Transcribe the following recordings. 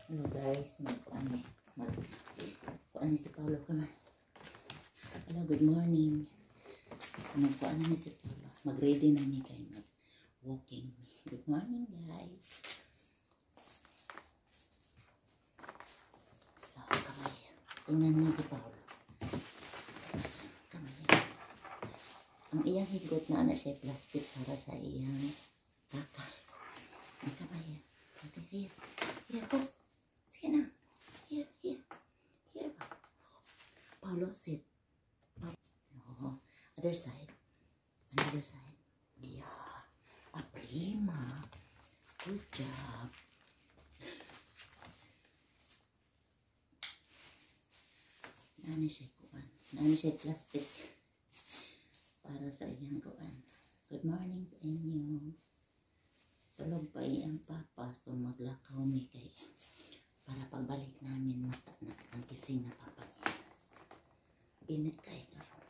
Hello guys, magkuan si Paulo ka man. Hello, good morning. Magkuan ni si Paulo. Mag-ready na ni kay mag-walking. Good morning guys. So, kamay. Tingnan niyo si Paulo. Kamay. Ang iyang higot na siya plastic para sa iyang kaka. Ang kamay. Here. Here po. Sige na. Here. Here ba? Paulo, sit. Oh, other side. Another side. Yeah. Prima. Good job. Nani siya kuan. Nani siya plastic. Para sa iyang kuan. Good morning sa inyo. Tulog pa iyang papa. So maglakaw mi kay. Para pagbalik namin mata na ang kising na papa niya. Init kayo karon.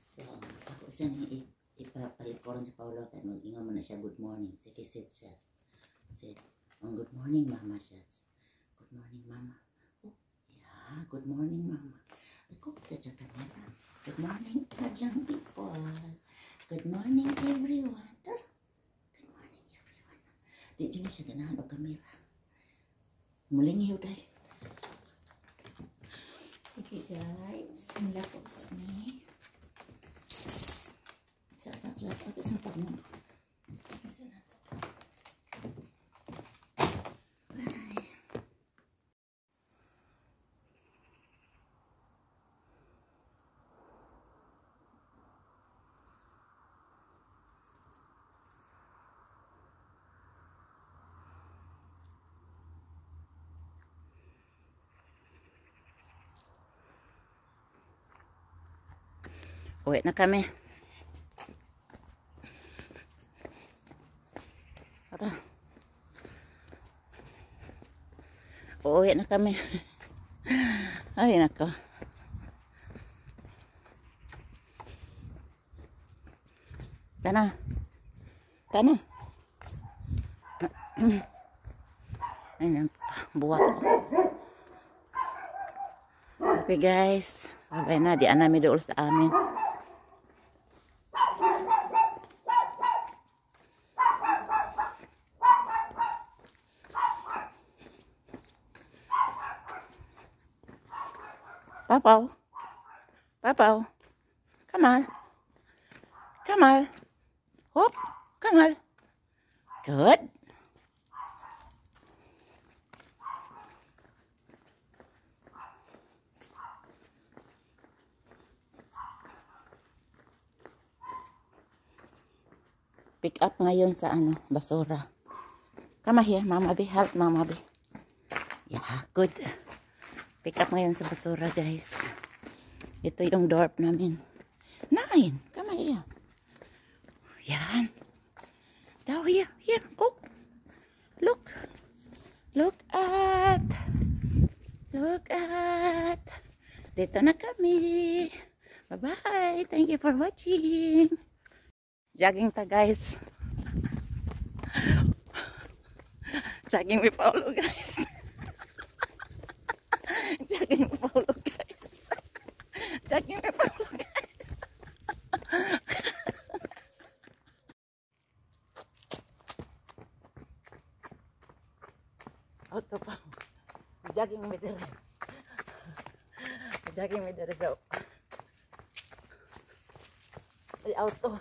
So, ako isa nang ipapalikuran si Paulo kaya mag-ingon mo na siya good morning. Sige, sit siya. Sit. Good morning, mama siya. Good morning, mama. Oh, yeah, good morning, mama. Ako, kita sa kamera. Good morning, madlang people. Good morning, everyone. Good morning, everyone. Di dyan siya ganahan o kamera. Muling hiyo dahil. Okay guys, mula po sa ni. Sa ito sa pagmong. Isa na ito. Bye. Uwi na kami. Tara. Uwi na kami. Ay, nako. Tana. Tana. Ay, buwak ko. Okay guys. Babay na. Di anami doon sa amin. Papaw. Papaw. Come on. Come on. Hop. Come on. Good. Pick up ngayon sa basura. Come here, Mama B. Help Mama B. Yeah, good. Pick up ngayon sa basura, guys. Ito yung dorp namin. 9. Come here. Yan. Down here. Here. Oh. Look. Look at. Look at. Dito na kami. Bye-bye. Thank you for watching. Jogging ta, guys. Jogging with Paulo, guys. Jogging with Paulo, guys. Jogging with Paulo, guys. Auto pa. Jogging with the result. Ay, auto.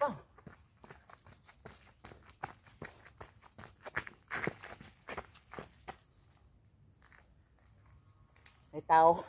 Oh. May tao.